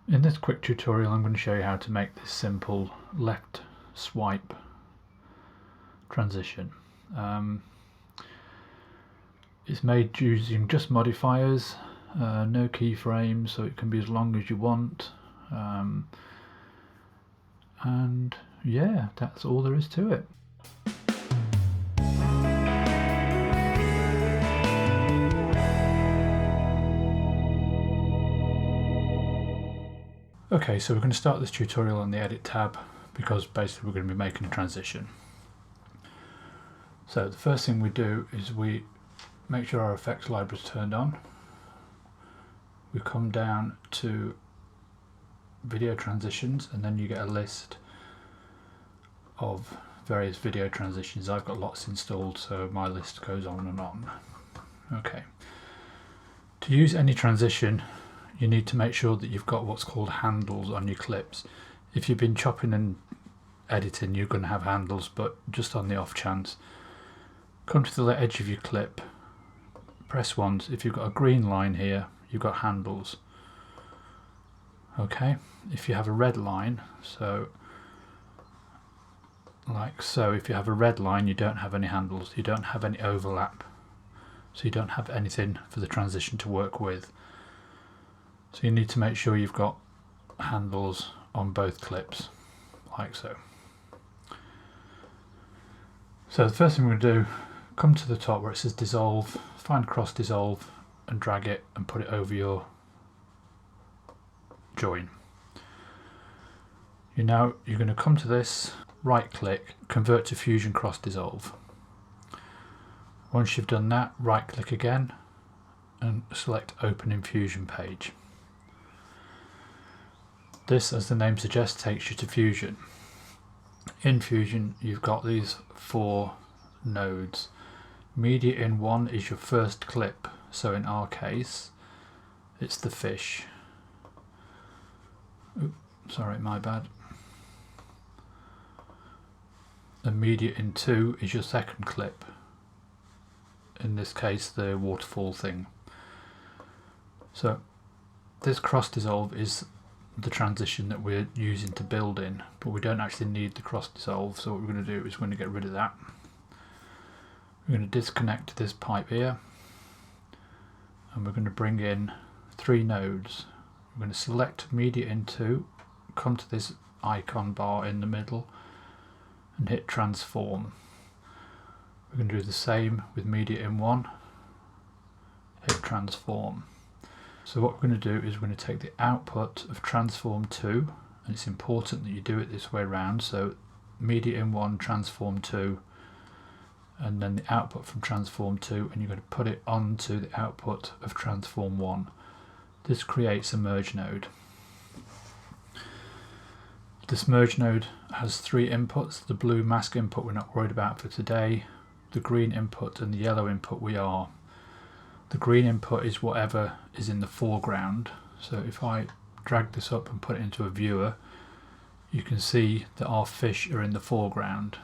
In this quick tutorial I'm going to show you how to make this simple left swipe transition. It's made using just modifiers, no keyframes, so it can be as long as you want, and yeah, that's all there is to it. Okay, so we're going to start this tutorial on the Edit tab because basically we're going to be making a transition. So the first thing we do is we make sure our effects library is turned on. We come down to video transitions, and then you get a list of various video transitions. I've got lots installed, so my list goes on and on. Okay. To use any transition, you need to make sure that you've got what's called handles on your clips. If you've been chopping and editing, you're going to have handles, but just on the off chance, come to the edge of your clip, press once. If you've got a green line here, you've got handles. Okay, if you have a red line, so like so, if you have a red line, you don't have any handles, you don't have any overlap, so you don't have anything for the transition to work with. So you need to make sure you've got handles on both clips, like so. So the first thing we're going to do, come to the top where it says dissolve, find cross dissolve and drag it and put it over your join. You're going to come to this, right click, convert to fusion cross dissolve. Once you've done that, right click again and select open in Fusion page. This, as the name suggests, takes you to Fusion. In Fusion you've got these 4 nodes. Media in 1 is your first clip, so in our case it's the fish. Oops, sorry, my bad. And media in 2 is your second clip, in this case the waterfall thing. So this cross dissolve is the transition that we're using to build in, but we don't actually need the cross dissolve, so what we're going to do is we're going to get rid of that. We're going to disconnect this pipe here, and we're going to bring in 3 nodes. We're going to select media in 2, come to this icon bar in the middle and hit transform. We're going to do the same with media in 1, hit transform. So what we're going to do is we're going to take the output of transform 2, and it's important that you do it this way around, so media in 1, transform 2, and then the output from transform 2, and you're going to put it onto the output of transform 1. This creates a merge node. This merge node has 3 inputs. The blue mask input we're not worried about for today, the green input and the yellow input we are. The green input is whatever is in the foreground, so if I drag this up and put it into a viewer, you can see that our fish are in the foreground,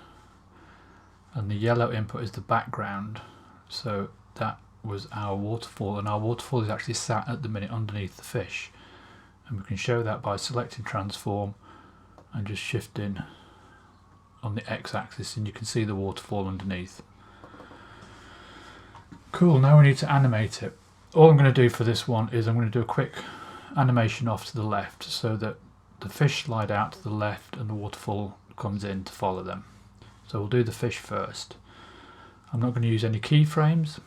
and the yellow input is the background, so that was our waterfall, and our waterfall is actually sat at the minute underneath the fish, and we can show that by selecting transform and just shifting on the x-axis, and you can see the waterfall underneath. Cool, now we need to animate it. All I'm going to do for this one is I'm going to do a quick animation off to the left so that the fish slide out to the left and the waterfall comes in to follow them. So we'll do the fish first. I'm not going to use any keyframes.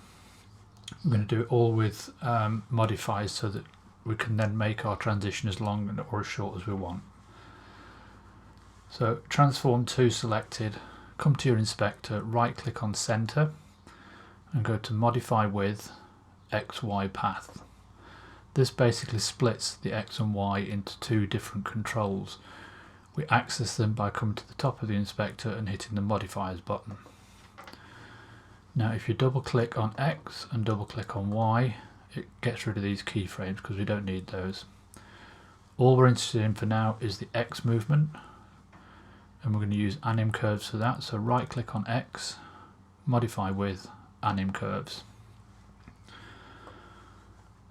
I'm going to do it all with modifiers so that we can then make our transition as long or as short as we want. So transform 2 selected, come to your inspector, right click on center and go to modify with XY path. This basically splits the X and Y into 2 different controls. We access them by coming to the top of the inspector and hitting the modifiers button. Now if you double click on X and double click on Y, it gets rid of these keyframes because we don't need those. All we're interested in for now is the X movement, and we're going to use anim curves for that. So right click on X, modify with anim curves.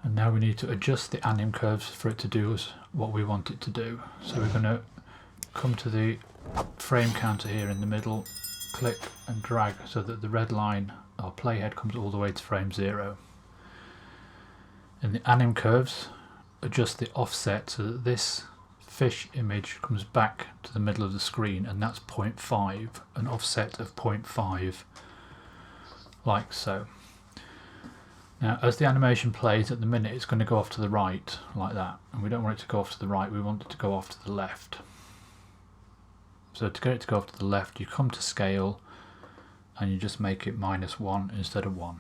And now we need to adjust the anim curves for it to do us what we want it to do. So we're going to come to the frame counter here in the middle, click and drag so that the red line, our playhead, comes all the way to frame 0. In the anim curves, adjust the offset so that this fish image comes back to the middle of the screen, and that's 0.5, an offset of 0.5, like so. Now as the animation plays, at the minute it's going to go off to the right like that, and we don't want it to go off to the right, we want it to go off to the left. So to get it to go off to the left, you come to scale and you just make it -1 instead of 1,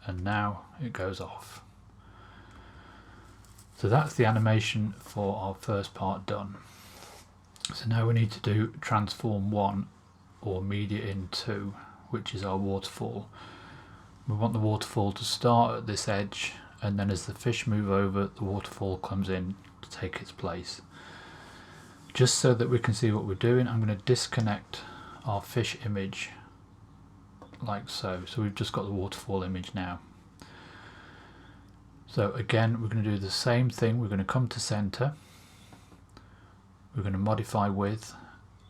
and now it goes off. So that's the animation for our first part done. So now we need to do transform 1 or media in 2, which is our waterfall. We want the waterfall to start at this edge, and then as the fish move over, the waterfall comes in to take its place. Just so that we can see what we're doing, I'm going to disconnect our fish image like so. So we've just got the waterfall image now. So again, we're going to do the same thing. We're going to come to center. We're going to modify with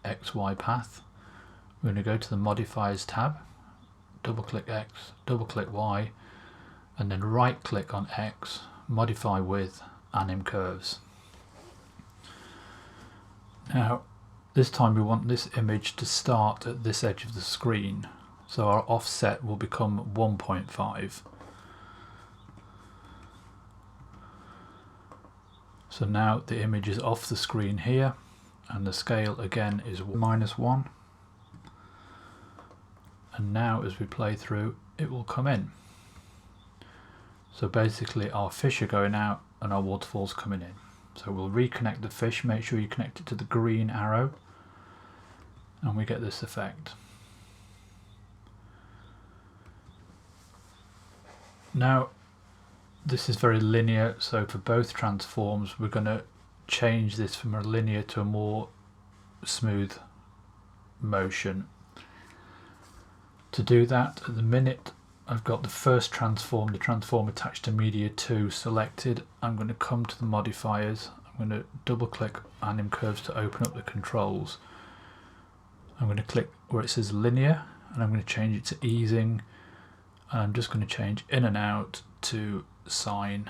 XY path. We're going to go to the modifiers tab, double click X, double click Y, and then right click on X, modify with anim curves. Now this time we want this image to start at this edge of the screen, so our offset will become 1.5. So now the image is off the screen here, and the scale again is -1. And now as we play through, it will come in. So basically our fish are going out and our waterfall's coming in. So we'll reconnect the fish, make sure you connect it to the green arrow, and we get this effect. Now this is very linear, so for both transforms we're going to change this from a linear to a more smooth motion. To do that, at the minute I've got the first transform, the transform attached to media 2 selected. I'm going to come to the modifiers, I'm going to double click anim curves to open up the controls. I'm going to click where it says linear, and I'm going to change it to easing, and I'm just going to change in and out to sine,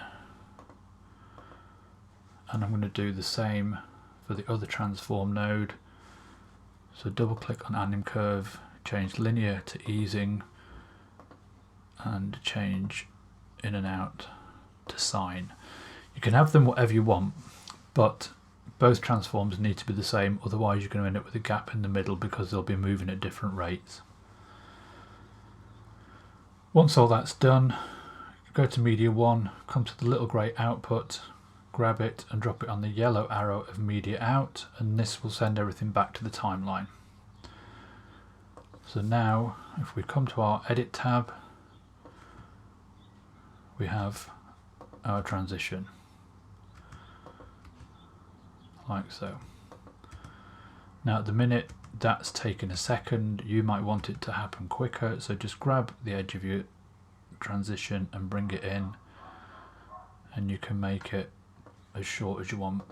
and I'm going to do the same for the other transform node. So double click on anim curve, change linear to easing, and change in and out to sine. You can have them whatever you want, but both transforms need to be the same, otherwise you're going to end up with a gap in the middle because they'll be moving at different rates. Once all that's done, go to media 1, come to the little grey output, grab it and drop it on the yellow arrow of media out, and this will send everything back to the timeline. So now if we come to our edit tab, we have our transition, like so. Now at the minute that's taken a second, you might want it to happen quicker, so just grab the edge of your transition and bring it in, and you can make it as short as you want.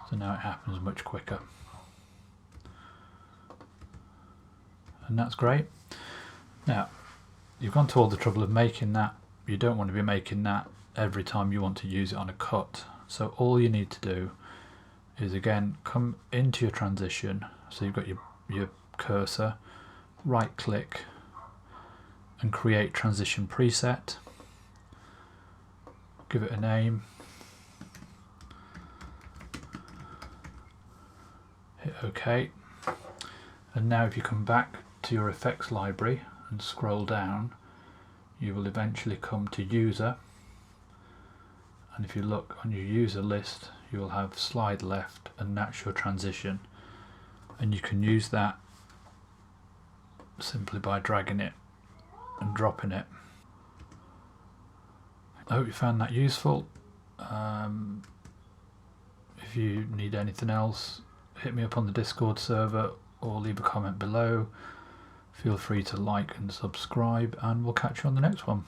So now it happens much quicker, and that's great. Now you've gone to all the trouble of making that. You don't want to be making that every time you want to use it on a cut, so all you need to do is again come into your transition, so you've got your cursor, right click and create transition preset, give it a name, hit OK, and now if you come back to your effects library and scroll down, you will eventually come to user, and if you look on your user list you will have slide left, and that's your transition, and you can use that simply by dragging it and dropping it. I hope you found that useful. If you need anything else, hit me up on the Discord server or leave a comment below. Feel free to like and subscribe, and we'll catch you on the next one.